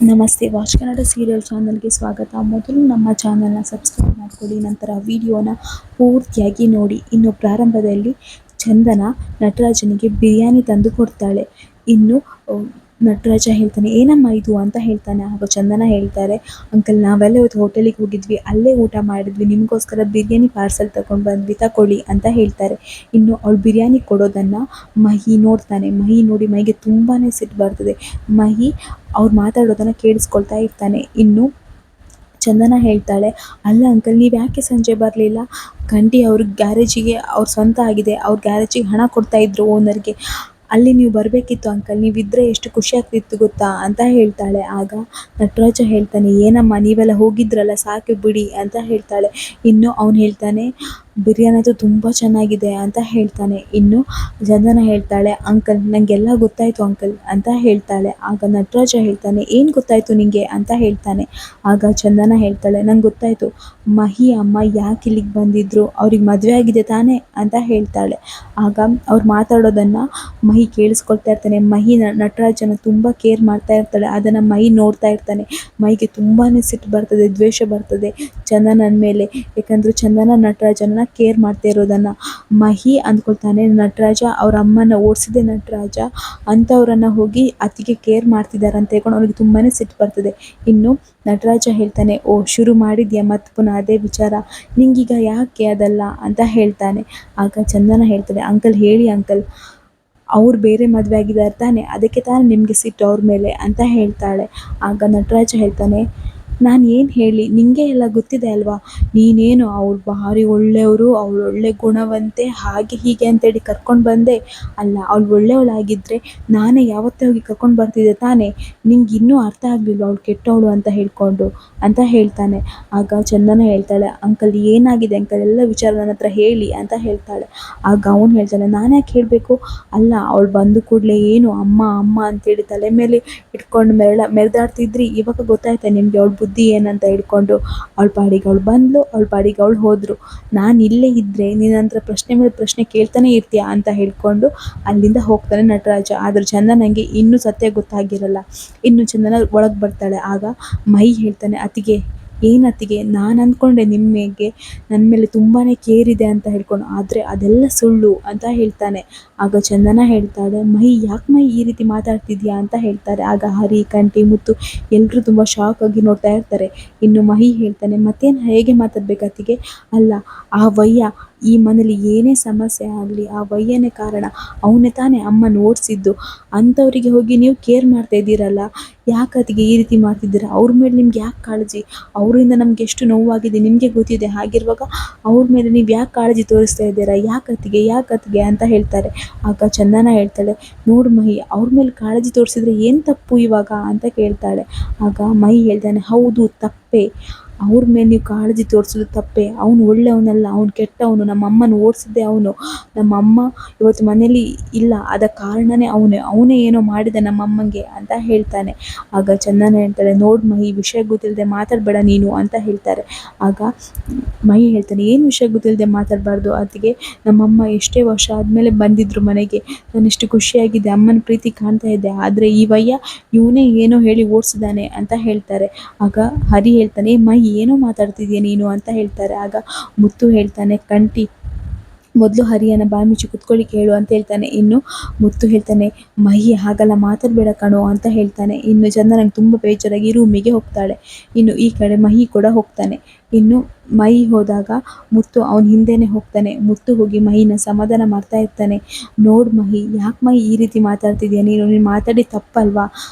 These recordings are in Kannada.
ನಮಸ್ತೆ ವಾಚ್ ಕನ್ನಡ ಸೀರಿಯಲ್ ಚಾನಲ್ಗೆ ಸ್ವಾಗತ. ಮೊದಲು ನಮ್ಮ ಚಾನಲ್ನ ಸಬ್ಸ್ಕ್ರೈಬ್ ಮಾಡಿಕೊಳ್ಳಿ, ನಂತರ ವಿಡಿಯೋನ ಪೂರ್ತಿಯಾಗಿ ನೋಡಿ. ಇನ್ನು ಪ್ರಾರಂಭದಲ್ಲಿ ಚಂದನ ನಟರಾಜನಿಗೆ ಬಿರಿಯಾನಿ ತಂದು ಕೊಡ್ತಾಳೆ. ಇನ್ನು ನಟರಾಜ ಹೇಳ್ತಾನೆ, ಏನಮ್ಮ ಇದು ಅಂತ ಹೇಳ್ತಾನೆ. ಆಗ ಚಂದನ ಹೇಳ್ತಾರೆ, ಅಂಕಲ್ ನಾವೆಲ್ಲ ಇವತ್ತು ಹೋಟೆಲಿಗೆ ಹೋಗಿದ್ವಿ, ಅಲ್ಲೇ ಊಟ ಮಾಡಿದ್ವಿ, ನಿಮಗೋಸ್ಕರ ಬಿರಿಯಾನಿ ಪಾರ್ಸಲ್ ತಗೊಂಡು ಬಂದ್ವಿ, ತಗೊಳ್ಳಿ ಅಂತ ಹೇಳ್ತಾರೆ. ಇನ್ನು ಅವಳು ಬಿರಿಯಾನಿ ಕೊಡೋದನ್ನು ಮಹಿ ನೋಡ್ತಾನೆ. ಮಹಿ ನೋಡಿ ಮಹಿಗೆ ತುಂಬಾ ಸಿಟ್ಟು ಬರ್ತದೆ. ಮಹಿ ಅವ್ರು ಮಾತಾಡೋದನ್ನು ಕೇಳಿಸ್ಕೊಳ್ತಾ ಇರ್ತಾನೆ. ಇನ್ನು ಚಂದನ ಹೇಳ್ತಾಳೆ, ಅಲ್ಲ ಅಂಕಲ್ ನೀವು ಯಾಕೆ ಸಂಜೆ ಬರಲಿಲ್ಲ? ಗಂಟಿ ಅವ್ರ ಗ್ಯಾರೇಜಿಗೆ ಅವ್ರ ಸ್ವಂತ ಆಗಿದೆ, ಅವ್ರ ಗ್ಯಾರೇಜಿಗೆ ಹಣ ಕೊಡ್ತಾ ಇದ್ರು ಓನರ್ಗೆ, ಅಲ್ಲಿ ನೀವು ಬರಬೇಕಿತ್ತು ಅಂಕಲ್, ನೀವಿದ್ದರೆ ಎಷ್ಟು ಖುಷಿ ಆಗ್ತಿತ್ತು ಗೊತ್ತಾ ಅಂತ ಹೇಳ್ತಾಳೆ. ಆಗ ನಟರಾಜ ಹೇಳ್ತಾನೆ, ಏನಮ್ಮ ನೀವೆಲ್ಲ ಹೋಗಿದ್ರಲ್ಲ ಸಾಕು ಬಿಡಿ ಅಂತ ಹೇಳ್ತಾಳೆ. ಇನ್ನು ಅವನು ಹೇಳ್ತಾನೆ, ಬಿರಿಯಾನಿ ಅಂತೂ ತುಂಬ ಚೆನ್ನಾಗಿದೆ ಅಂತ ಹೇಳ್ತಾನೆ. ಇನ್ನು ಚಂದನ ಹೇಳ್ತಾಳೆ, ಅಂಕಲ್ ನನಗೆಲ್ಲ ಗೊತ್ತಾಯಿತು ಅಂಕಲ್ ಅಂತ ಹೇಳ್ತಾಳೆ. ಆಗ ನಟರಾಜ ಹೇಳ್ತಾನೆ, ಏನು ಗೊತ್ತಾಯಿತು ನಿನಗೆ ಅಂತ ಹೇಳ್ತಾನೆ. ಆಗ ಚಂದನ ಹೇಳ್ತಾಳೆ, ನಂಗೆ ಗೊತ್ತಾಯಿತು, ಮಹಿ ಅಮ್ಮ ಯಾಕೆ ಇಲ್ಲಿಗೆ ಬಂದಿದ್ರು, ಅವ್ರಿಗೆ ಮದುವೆ ಆಗಿದೆ ತಾನೇ ಅಂತ ಹೇಳ್ತಾಳೆ. ಆಗ ಅವ್ರು ಮಾತಾಡೋದನ್ನು ಮಹಿ ಕೇಳಿಸ್ಕೊಳ್ತಾ ಇರ್ತಾನೆ. ಮಹಿ ನಟರಾಜನ ತುಂಬ ಕೇರ್ ಮಾಡ್ತಾ ಇರ್ತಾಳೆ. ಅದನ್ನು ಮಹಿ ನೋಡ್ತಾ ಇರ್ತಾನೆ. ಮಹಿಗೆ ತುಂಬಾ ಸಿಟ್ಟು ಬರ್ತದೆ, ದ್ವೇಷ ಬರ್ತದೆ ಚಂದನನ ಮೇಲೆ. ಯಾಕಂದರೆ ಚಂದನ ನಟರಾಜನ ಕೇರ್ ಮಾಡ್ತಾ ಇರೋದನ್ನು ಮಹಿ ಅಂದ್ಕೊಳ್ತಾನೆ, ನಟರಾಜ ಅವ್ರ ಅಮ್ಮನ ಓಡಿಸಿದೆ ನಟರಾಜ ಅಂಥವ್ರನ್ನು ಹೋಗಿ ಅತ್ತಿಗೆ ಕೇರ್ ಮಾಡ್ತಿದ್ದಾರೆ ಅಂತ ಹೇಳ್ಕೊಂಡು ಅವ್ನಿಗೆ ತುಂಬಾ ಸಿಟ್ಟು ಬರ್ತದೆ. ಇನ್ನು ನಟರಾಜ ಹೇಳ್ತಾನೆ, ಓ ಶುರು ಮಾಡಿದ್ಯಾ ಮತ್ತೆ ಪುನಃ ಅದೇ ವಿಚಾರ, ನಿಂಗೀಗ ಯಾಕೆ ಅದಲ್ಲ ಅಂತ ಹೇಳ್ತಾನೆ. ಆಗ ಚಂದನ ಹೇಳ್ತಾಳೆ, ಅಂಕಲ್ ಹೇಳಿ ಅಂಕಲ್, ಅವ್ರು ಬೇರೆ ಮದುವೆ ಆಗಿದ್ದಾರೆ ತಾನೆ, ಅದಕ್ಕೆ ತಾನೇ ನಿಮಗೆ ಸಿಟ್ಟು ಅವ್ರ ಮೇಲೆ ಅಂತ ಹೇಳ್ತಾಳೆ. ಆಗ ನಟರಾಜ ಹೇಳ್ತಾನೆ, ನಾನು ಏನು ಹೇಳಿ, ನಿನಗೆ ಎಲ್ಲ ಗೊತ್ತಿದೆ ಅಲ್ವಾ, ನೀನೇನು ಅವ್ರು ಭಾರಿ ಒಳ್ಳೆಯವರು, ಅವಳು ಒಳ್ಳೆ ಗುಣವಂತೆ, ಹಾಗೆ ಹೀಗೆ ಅಂತೇಳಿ ಕರ್ಕೊಂಡು ಬಂದೆ. ಅಲ್ಲ, ಅವಳು ಒಳ್ಳೆಯವಳಾಗಿದ್ದರೆ ನಾನೇ ಯಾವತ್ತೇ ಹೋಗಿ ಕರ್ಕೊಂಡು ಬರ್ತಿದ್ದೆ ತಾನೇ, ನಿಂಗೆ ಇನ್ನೂ ಅರ್ಥ ಆಗಲಿಲ್ಲ ಅವಳು ಕೆಟ್ಟವಳು ಅಂತ ಹೇಳ್ಕೊಂಡು ಅಂತ ಹೇಳ್ತಾನೆ. ಆಗ ಚಂದನ ಹೇಳ್ತಾಳೆ, ಅಂಕಲ್ ಏನಾಗಿದೆ ಅಂಕಲ್, ಎಲ್ಲ ವಿಚಾರ ನನ್ನ ಹತ್ರ ಹೇಳಿ ಅಂತ ಹೇಳ್ತಾಳೆ. ಆಗ ಅವನು ಹೇಳ್ತಾನೆ, ನಾನು ಯಾಕೆ ಹೇಳಬೇಕು, ಅಲ್ಲ ಅವಳು ಬಂದು ಕೂಡಲೇ ಏನು ಅಮ್ಮ ಅಮ್ಮ ಅಂತೇಳಿ ತಲೆ ಮೇಲೆ ಇಟ್ಕೊಂಡು ಮೆರೆದಾಡ್ತಿದ್ರಿ, ಇವಾಗ ಗೊತ್ತಾಯ್ತಾ ನಿಮಗೆ ಅವಳ ಬುದ್ಧಿ ಏನಂತ ಹಿಡ್ಕೊಂಡು. ಅವಳ ಪಾಡಿಗೆ ಅವಳು ಬಂದಳು, ಅವಳ ಪಾಡಿಗೆ ಅವಳು ಹೋದರು, ನಾನು ಇಲ್ಲೇ ಇದ್ದರೆ ನಿನ್ನ ಹತ್ರ ಪ್ರಶ್ನೆ ಮೇಲೆ ಪ್ರಶ್ನೆ ಕೇಳ್ತಾನೆ ಇರ್ತೀಯ ಅಂತ ಹೇಳ್ಕೊಂಡು ಅಲ್ಲಿಂದ ಹೋಗ್ತಾನೆ ನಟರಾಜ. ಆದರೆ ಚಂದನಂಗೆ ಇನ್ನೂ ಸತ್ಯ ಗೊತ್ತಾಗಿರಲ್ಲ. ಇನ್ನು ಚಂದನ ಒಳಗೆ ಬರ್ತಾಳೆ. ಆಗ ಮಹಿ ಹೇಳ್ತಾನೆ, ಅತ್ತಿಗೆ ಏನತ್ತಿಗೆ, ನಾನು ಅಂದ್ಕೊಂಡೆ ನಿಮಗೆ ನನ್ನ ಮೇಲೆ ತುಂಬಾ ಕೇರ್ ಇದೆ ಅಂತ ಹೇಳ್ಕೊಂಡು, ಆದರೆ ಅದೆಲ್ಲ ಸುಳ್ಳು ಅಂತ ಹೇಳ್ತಾನೆ. ಆಗ ಚಂದನ ಹೇಳ್ತಾಳೆ, ಮಹಿ ಯಾಕೆ ಮಹಿ ಈ ರೀತಿ ಮಾತಾಡ್ತಿದ್ಯಾ ಅಂತ ಹೇಳ್ತಾರೆ. ಆಗ ಹರಿ, ಕಂಟಿ, ಮುತ್ತು ಎಲ್ಲರೂ ತುಂಬ ಶಾಕ್ ಆಗಿ ನೋಡ್ತಾ ಇರ್ತಾರೆ. ಇನ್ನು ಮಹಿ ಹೇಳ್ತಾನೆ, ಮತ್ತೇನು ಹೇಗೆ ಮಾತಾಡ್ಬೇಕು ಅತ್ತಿಗೆ, ಅಲ್ಲ ಆ ವಯ್ಯ ಈ ಮನೇಲಿ ಏನೇ ಸಮಸ್ಯೆ ಆಗಲಿ ಆ ವಯ್ಯನೇ ಕಾರಣ, ಅವನೇ ತಾನೇ ಅಮ್ಮನ ಓಡಿಸಿದ್ದು, ಅಂಥವರಿಗೆ ಹೋಗಿ ನೀವು ಕೇರ್ ಮಾಡ್ತಾ ಇದ್ದೀರಲ್ಲ, ಯಾಕೆ ಅತ್ತಿಗೆ ಈ ರೀತಿ ಮಾಡ್ತಿದ್ದೀರಾ, ಅವ್ರ ಮೇಲೆ ನಿಮ್ಗೆ ಯಾಕೆ ಕಾಳಜಿ, ಅವರಿಂದ ನಮ್ಗೆ ಎಷ್ಟು ನೋವಾಗಿದೆ ನಿಮಗೆ ಗೊತ್ತಿದೆ, ಹಾಗಿರುವಾಗ ಅವ್ರ ಮೇಲೆ ನೀವು ಯಾಕೆ ಕಾಳಜಿ ತೋರಿಸ್ತಾ ಇದ್ದೀರಾ, ಯಾಕತ್ತಿಗೆ ಅಂತ ಹೇಳ್ತಾರೆ. ಆಗ ಚಂದನ ಹೇಳ್ತಾಳೆ, ನೋಡು ಮಹಿ, ಅವ್ರ ಮೇಲೆ ಕಾಳಜಿ ತೋರಿಸಿದ್ರೆ ಏನು ತಪ್ಪು ಇವಾಗ ಅಂತ ಕೇಳ್ತಾಳೆ. ಆಗ ಮಹಿ ಹೇಳ್ತಾನೆ, ಹೌದು ತಪ್ಪೇ, ಅವ್ರ ಮೇಲೆ ನೀವು ಕಾಳಜಿ ತೋರಿಸೋದು ತಪ್ಪೇ, ಅವನು ಒಳ್ಳೆಯವನಲ್ಲ, ಅವನು ಕೆಟ್ಟವನು, ನಮ್ಮ ಅಮ್ಮನ ಓಡಿಸಿದ್ದೆ ಅವನು, ನಮ್ಮ ಅಮ್ಮ ಇವತ್ತು ಮನೇಲಿ ಇಲ್ಲ, ಅದಕ್ಕೆ ಕಾರಣನೇ ಅವನೇ ಏನೋ ಮಾಡಿದ ನಮ್ಮ ಅಮ್ಮಂಗೆ ಅಂತ ಹೇಳ್ತಾನೆ. ಆಗ ಚಂದನ ಹೇಳ್ತಾಳೆ, ನೋಡು ಮಹಿ, ವಿಷಯ ಗೊತ್ತಿಲ್ಲದೆ ಮಾತಾಡಬೇಡ ನೀನು ಅಂತ ಹೇಳ್ತಾರೆ. ಆಗ ಮಹಿ ಹೇಳ್ತಾನೆ, ಏನು ವಿಷಯ ಗೊತ್ತಿಲ್ಲದೆ ಮಾತಾಡಬಾರ್ದು ಅತ್ತಿಗೆ, ನಮ್ಮಮ್ಮ ಎಷ್ಟೇ ವರ್ಷ ಆದಮೇಲೆ ಬಂದಿದ್ರು ಮನೆಗೆ, ನಾನು ಎಷ್ಟು ಖುಷಿಯಾಗಿದ್ದೆ, ಅಮ್ಮನ ಪ್ರೀತಿ ಕಾಣ್ತಾ ಇದ್ದೆ, ಆದರೆ ಈ ವಯ್ಯ ಇವನೇ ಏನೋ ಹೇಳಿ ಓಡಿಸಿದಾನೆ ಅಂತ ಹೇಳ್ತಾರೆ. ಆಗ ಹರಿ ಹೇಳ್ತಾನೆ, ಮಹಿ ಏನೋ ಮಾತಾಡ್ತಿದ್ಯಾ ನೀನು ಅಂತ ಹೇಳ್ತಾರೆ. ಆಗ ಮುತ್ತು ಹೇಳ್ತಾನೆ, ಕಂಟಿ ಮೊದಲು ಹರಿಯನ್ನು ಬಾಯಿ ಮುಚ್ಚಿ ಕುತ್ಕೊಳ್ಳಿಕ್ಕೆ ಹೇಳು ಅಂತ ಹೇಳ್ತಾನೆ. ಇನ್ನು ಮುತ್ತು ಹೇಳ್ತಾನೆ, ಮಹಿ ಹಾಗೆಲ್ಲ ಮಾತಾಡಬೇಡ ಕಣೋ ಅಂತ ಹೇಳ್ತಾನೆ. ಇನ್ನು ಚಂದನಂಗೆ ತುಂಬ ಬೇಜಾರಾಗಿ ರೂಮಿಗೆ ಹೋಗ್ತಾಳೆ. ಇನ್ನು ಈ ಕಡೆ ಮಹಿ ಕೂಡ ಹೋಗ್ತಾನೆ. ಇನ್ನು ಮಹಿ ಹೋದಾಗ ಮುತ್ತು ಅವನ ಹಿಂದೆನೇ ಹೋಗ್ತಾನೆ. ಮುತ್ತು ಹೋಗಿ ಮಹಿನ ಸಮಾಧಾನ ಮಾಡ್ತಾ ಇರ್ತಾನೆ. ನೋಡು ಮಹಿ, ಯಾಕೆ ಮಹಿ ಈ ರೀತಿ ಮಾತಾಡ್ತಿದ್ಯಾ, ನೀನು ಮಾತಾಡಿ ತಪ್ಪಲ್ವಾ,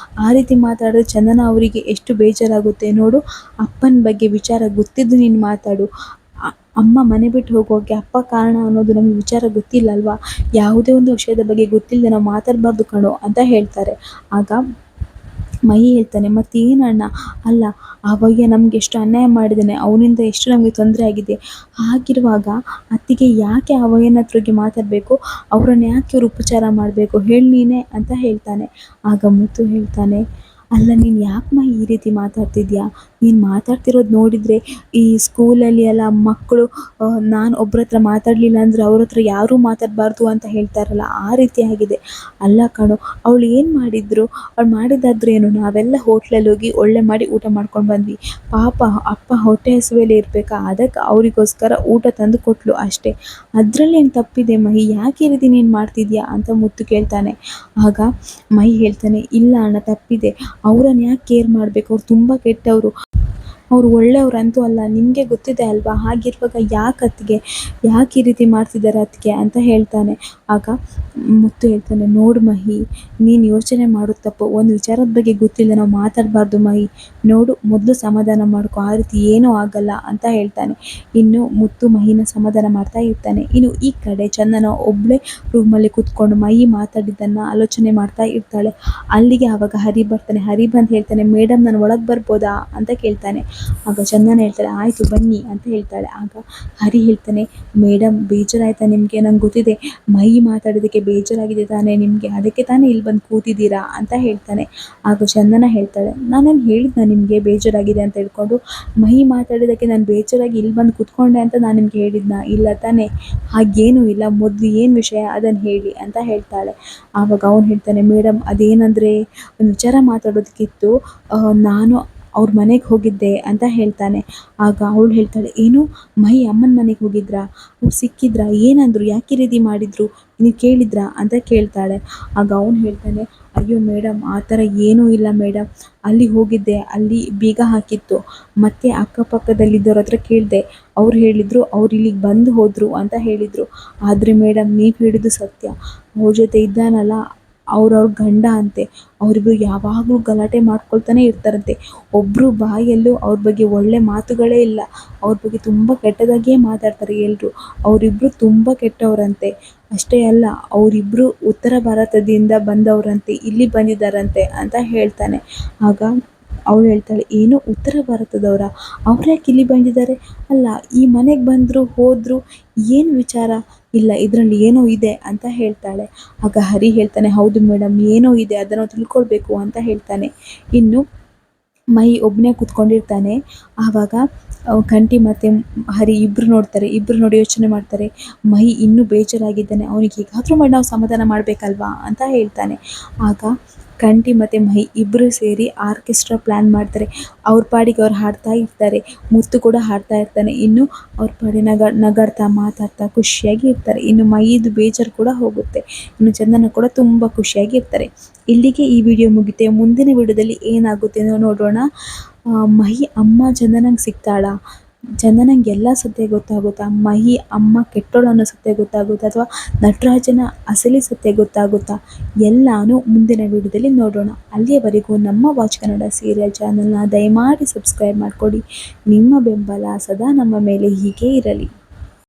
ಆ ರೀತಿ ಮಾತಾಡಿದ್ರೆ ಚಂದನ ಅವರಿಗೆ ಎಷ್ಟು ಬೇಜಾರಾಗುತ್ತೆ ನೋಡು, ಅಪ್ಪನ ಬಗ್ಗೆ ವಿಚಾರ ಗೊತ್ತಿದ್ದು ನೀನು ಮಾತಾಡು, ಅಮ್ಮ ಮನೆ ಬಿಟ್ಟು ಹೋಗೋಕ್ಕೆ ಅಪ್ಪ ಕಾರಣ ಅನ್ನೋದು ನಮಗೆ ವಿಚಾರ ಗೊತ್ತಿಲ್ಲ ಅಲ್ವಾ, ಯಾವುದೇ ಒಂದು ವಿಷಯದ ಬಗ್ಗೆ ಗೊತ್ತಿಲ್ಲದೆ ನಾವು ಮಾತಾಡಬಾರ್ದು ಕಣೋ ಅಂತ ಹೇಳ್ತಾರೆ. ಆಗ ಮಹಿ ಹೇಳ್ತಾನೆ, ಮತ್ತೇನಣ್ಣ, ಅಲ್ಲ ಆ ವಯ್ಯ ನಮಗೆ ಎಷ್ಟು ಅನ್ಯಾಯ ಮಾಡಿದ್ದಾನೆ, ಅವನಿಂದ ಎಷ್ಟು ನಮಗೆ ತೊಂದರೆ ಆಗಿದೆ, ಹಾಗಿರುವಾಗ ಅತ್ತಿಗೆ ಯಾಕೆ ಆ ವಯ್ಯನ ಹತ್ರ ಹೋಗಿ ಮಾತಾಡಬೇಕು, ಅವ್ರನ್ನ ಯಾಕೆ ಇವ್ರು ಉಪಚಾರ ಮಾಡಬೇಕು ಹೇಳಿ ನೀನೇ ಅಂತ ಹೇಳ್ತಾನೆ. ಆಗ ಮುತ್ತು ಹೇಳ್ತಾನೆ, ಅಲ್ಲ ನೀನು ಯಾಕಮ್ಮ ಈ ರೀತಿ ಮಾತಾಡ್ತಿದ್ಯಾ? ನೀನು ಮಾತಾಡ್ತಿರೋದು ನೋಡಿದರೆ ಈ ಸ್ಕೂಲಲ್ಲಿ ಎಲ್ಲ ಮಕ್ಕಳು ನಾನು ಒಬ್ಬರ ಹತ್ರ ಮಾತಾಡಲಿಲ್ಲ ಅಂದರೆ ಅವ್ರ ಹತ್ರ ಯಾರೂ ಮಾತಾಡಬಾರ್ದು ಅಂತ ಹೇಳ್ತಾರಲ್ಲ, ಆ ರೀತಿ ಆಗಿದೆ. ಅಲ್ಲ ಕಣೋ, ಅವಳು ಏನು ಮಾಡಿದ್ರು? ಅವಳು ಮಾಡಿದ್ದಾದ್ರೇನು? ನಾವೆಲ್ಲ ಹೋಟ್ಲಲ್ಲಿ ಹೋಗಿ ಒಳ್ಳೆ ಮಾಡಿ ಊಟ ಮಾಡ್ಕೊಂಡು ಬಂದ್ವಿ. ಪಾಪ ಅಪ್ಪ ಹೊಟ್ಟೆ ಹಸಿವೆಯಲ್ಲಿ ಇರಬೇಕಾ, ಅದಕ್ಕೆ ಅವರಿಗೋಸ್ಕರ ಊಟ ತಂದು ಕೊಟ್ಟಳು ಅಷ್ಟೇ. ಅದರಲ್ಲೇನು ತಪ್ಪಿದೆ ಮಹಿ? ಯಾಕೆ ಈ ರೀತಿ ನೀನು ಮಾಡ್ತಿದ್ಯಾ ಅಂತ ಮುತ್ತು ಕೇಳ್ತಾನೆ. ಆಗ ಮಹಿ ಹೇಳ್ತಾನೆ, ಇಲ್ಲ ಅಣ್ಣ, ತಪ್ಪಿದೆ. ಅವರನ್ನು ಯಾಕೆ ಕೇರ್ ಮಾಡಬೇಕು? ಅವ್ರು ತುಂಬ ಕೆಟ್ಟವರು. ಅವರು ಒಳ್ಳೆಯವ್ರಂತೂ ಅಲ್ಲ, ನಿಮಗೆ ಗೊತ್ತಿದೆ ಅಲ್ವಾ? ಹಾಗಿರುವಾಗ ಯಾಕೆ ಈ ರೀತಿ ಮಾಡ್ತಿದ್ದಾರೆ ಅದಕ್ಕೆ ಅಂತ ಹೇಳ್ತಾನೆ. ಆಗ ಮುತ್ತು ಹೇಳ್ತಾನೆ, ನೋಡು ಮಹಿ, ನೀನು ಯೋಚನೆ ಮಾಡೋದು ತಪ್ಪು. ಒಂದು ವಿಚಾರದ ಬಗ್ಗೆ ಗೊತ್ತಿಲ್ಲ ನಾವು ಮಾತಾಡಬಾರ್ದು ಮಹಿ. ನೋಡು, ಮೊದಲು ಸಮಾಧಾನ ಮಾಡ್ಕೊ, ಆ ರೀತಿ ಏನೂ ಆಗಲ್ಲ ಅಂತ ಹೇಳ್ತಾನೆ. ಇನ್ನು ಮುತ್ತು ಮಹಿನ ಸಮಾಧಾನ ಮಾಡ್ತಾ ಇರ್ತಾನೆ. ಇನ್ನು ಈ ಕಡೆ ಚಂದನ ಒಬ್ಬಳೇ ರೂಮಲ್ಲಿ ಕೂತ್ಕೊಂಡು ಮಹಿ ಮಾತಾಡಿದ್ದನ್ನು ಆಲೋಚನೆ ಮಾಡ್ತಾ ಇರ್ತಾಳೆ. ಅಲ್ಲಿಗೆ ಆವಾಗ ಹರಿ ಬರ್ತಾನೆ. ಹರಿ ಬಂದು ಹೇಳ್ತಾನೆ, ಮೇಡಮ್ ನಾನು ಒಳಗೆ ಬರ್ಬೋದಾ ಅಂತ ಕೇಳ್ತಾನೆ. ಆಗ ಚಂದನ ಹೇಳ್ತಾಳೆ, ಆಯಿತು ಬನ್ನಿ ಅಂತ ಹೇಳ್ತಾಳೆ. ಆಗ ಹರಿ ಹೇಳ್ತಾನೆ, ಮೇಡಮ್ ಬೇಜಾರಾಯ್ತಾ ನಿಮಗೆ? ನಂಗೆ ಗೊತ್ತಿದೆ ಮಹಿ ಮಾತಾಡೋದಕ್ಕೆ ಬೇಜಾರಾಗಿದೆ ತಾನೇ ನಿಮಗೆ, ಅದಕ್ಕೆ ತಾನೇ ಇಲ್ಲಿ ಬಂದು ಕೂತಿದ್ದೀರಾ ಅಂತ ಹೇಳ್ತಾನೆ. ಆಗ ಚಂದನ ಹೇಳ್ತಾಳೆ, ನಾನೇನು ಹೇಳಿದ್ನ ನಿಮಗೆ ಬೇಜಾರಾಗಿದೆ ಅಂತ ಹೇಳ್ಕೊಂಡು? ಮಹಿ ಮಾತಾಡೋದಕ್ಕೆ ನಾನು ಬೇಜಾರಾಗಿ ಇಲ್ಲಿ ಬಂದು ಕೂತ್ಕೊಂಡೆ ಅಂತ ನಾನು ನಿಮ್ಗೆ ಹೇಳಿದ್ನ? ಇಲ್ಲ ತಾನೇ? ಹಾಗೇನೂ ಇಲ್ಲ, ಮೊದಲು ಏನು ವಿಷಯ ಅದನ್ನು ಹೇಳಿ ಅಂತ ಹೇಳ್ತಾಳೆ. ಆವಾಗ ಅವನು ಹೇಳ್ತಾನೆ, ಮೇಡಮ್ ಅದೇನಂದರೆ ಒಂದು ವಿಚಾರ ಮಾತಾಡೋದಕ್ಕಿತ್ತು, ನಾನು ಅವ್ರ ಮನೆಗೆ ಹೋಗಿದ್ದೆ ಅಂತ ಹೇಳ್ತಾನೆ. ಆಗ ಅವಳು ಹೇಳ್ತಾಳೆ, ಏನು ಮಹಿ ಅಮ್ಮನ ಮನೆಗೆ ಹೋಗಿದ್ರಾ? ಅವ್ರು ಸಿಕ್ಕಿದ್ರಾ? ಏನಂದ್ರು? ಯಾಕೆ ರೀತಿ ಮಾಡಿದರು? ನೀವು ಕೇಳಿದ್ರಾ ಅಂತ ಕೇಳ್ತಾಳೆ. ಆಗ ಅವನು ಹೇಳ್ತಾನೆ, ಅಯ್ಯೋ ಮೇಡಮ್ ಆ ಥರ ಏನೂ ಇಲ್ಲ ಮೇಡಮ್, ಅಲ್ಲಿ ಹೋಗಿದ್ದೆ, ಅಲ್ಲಿ ಬೀಗ ಹಾಕಿತ್ತು. ಮತ್ತು ಅಕ್ಕಪಕ್ಕದಲ್ಲಿದ್ದವ್ರ ಹತ್ರ ಕೇಳಿದೆ, ಅವ್ರು ಹೇಳಿದರು ಅವ್ರು ಇಲ್ಲಿಗೆ ಬಂದು ಹೋದರು ಅಂತ ಹೇಳಿದರು. ಆದರೆ ಮೇಡಮ್ ನೀವು ಹೇಳಿದ್ದು ಸತ್ಯ, ಅವ್ರ ಜೊತೆ ಇದ್ದಾನಲ್ಲ ಅವ್ರವ್ರ ಗಂಡ ಅಂತೆ, ಅವರಿಬ್ಬರು ಯಾವಾಗಲೂ ಗಲಾಟೆ ಮಾಡ್ಕೊಳ್ತಾನೆ ಇರ್ತಾರಂತೆ. ಒಬ್ಬರು ಬಾಯಲ್ಲೂ ಅವ್ರ ಬಗ್ಗೆ ಒಳ್ಳೆ ಮಾತುಗಳೇ ಇಲ್ಲ, ಅವ್ರ ಬಗ್ಗೆ ತುಂಬ ಕೆಟ್ಟದಾಗಿಯೇ ಮಾತಾಡ್ತಾರೆ ಎಲ್ಲರೂ. ಅವರಿಬ್ಬರು ತುಂಬ ಕೆಟ್ಟವರಂತೆ. ಅಷ್ಟೇ ಅಲ್ಲ, ಅವರಿಬ್ಬರು ಉತ್ತರ ಭಾರತದಿಂದ ಬಂದವರಂತೆ, ಇಲ್ಲಿ ಬಂದಿದ್ದಾರಂತೆ ಅಂತ ಹೇಳ್ತಾನೆ. ಆಗ ಅವಳು ಹೇಳ್ತಾಳೆ, ಏನು ಉತ್ತರ ಭಾರತದವರ? ಅವ್ರು ಯಾಕೆ ಇಲ್ಲಿ ಬಂದಿದ್ದಾರೆ? ಅಲ್ಲ ಈ ಮನೆಗೆ ಬಂದರು ಹೋದರು, ಏನು ವಿಚಾರ? ಇಲ್ಲ ಇದರಲ್ಲಿ ಏನೋ ಇದೆ ಅಂತ ಹೇಳ್ತಾಳೆ. ಆಗ ಹರಿ ಹೇಳ್ತಾನೆ, ಹೌದು ಮೇಡಮ್ ಏನೋ ಇದೆ, ಅದನ್ನು ತಿಳ್ಕೊಳ್ಬೇಕು ಅಂತ ಹೇಳ್ತಾನೆ. ಇನ್ನು ಮಹಿ ಒಬ್ಬನೇ ಕೂತ್ಕೊಂಡಿರ್ತಾನೆ. ಆವಾಗ ಕಂಠಿ ಮತ್ತು ಹರಿ ಇಬ್ಬರು ನೋಡ್ತಾರೆ. ಇಬ್ಬರು ನೋಡಿ ಯೋಚನೆ ಮಾಡ್ತಾರೆ, ಮಹಿ ಇನ್ನೂ ಬೇಜಾರಾಗಿದ್ದಾನೆ, ಅವನಿಗೆ ಹೇಗಾದರೂ ಮಾಡಿ ನಾವು ಸಮಾಧಾನ ಮಾಡಬೇಕಲ್ವಾ ಅಂತ ಹೇಳ್ತಾನೆ. ಆಗ ಕಂಠಿ ಮತ್ತು ಮಹಿ ಇಬ್ಬರು ಸೇರಿ ಆರ್ಕೆಸ್ಟ್ರಾ ಪ್ಲ್ಯಾನ್ ಮಾಡ್ತಾರೆ. ಅವ್ರ ಪಾಡಿಗೆ ಅವ್ರು ಹಾಡ್ತಾ ಇರ್ತಾರೆ. ಮುತ್ತು ಕೂಡ ಹಾಡ್ತಾ ಇರ್ತಾನೆ. ಇನ್ನು ಅವ್ರ ಪಾಡಿ ನಗಾಡ್ತಾ ಮಾತಾಡ್ತಾ ಖುಷಿಯಾಗಿ ಇರ್ತಾರೆ. ಇನ್ನು ಮಹಿದು ಬೇಜಾರು ಕೂಡ ಹೋಗುತ್ತೆ. ಇನ್ನು ಚಂದನ ಕೂಡ ತುಂಬ ಖುಷಿಯಾಗಿ ಇರ್ತಾರೆ. ಇಲ್ಲಿಗೆ ಈ ವಿಡಿಯೋ ಮುಗಿತೆ. ಮುಂದಿನ ವಿಡಿಯೋದಲ್ಲಿ ಏನಾಗುತ್ತೆ ನೋಡೋಣ. ಮಹಿ ಅಮ್ಮ ಚಂದನಂಗೆ ಸಿಗ್ತಾಳಾ? ಚಂದನಂಗೆ ಎಲ್ಲ ಸತ್ಯ ಗೊತ್ತಾಗುತ್ತಾ? ಮಹಿ ಅಮ್ಮ ಕೆಟ್ಟೋಳು ಅನ್ನೋ ಸತ್ಯ ಗೊತ್ತಾಗುತ್ತಾ? ಅಥವಾ ನಟರಾಜನ ಅಸಲಿ ಸತ್ಯ ಗೊತ್ತಾಗುತ್ತಾ? ಎಲ್ಲನೂ ಮುಂದಿನ ವಿಡಿಯೋದಲ್ಲಿ ನೋಡೋಣ. ಅಲ್ಲಿಯವರೆಗೂ ನಮ್ಮ ವಾಚ್ ಕನ್ನಡ ಸೀರಿಯಲ್ ಚಾನಲ್ನ ದಯಮಾಡಿ ಸಬ್ಸ್ಕ್ರೈಬ್ ಮಾಡಿಕೊಡಿ. ನಿಮ್ಮ ಬೆಂಬಲ ಸದಾ ನಮ್ಮ ಮೇಲೆ ಹೀಗೆ ಇರಲಿ.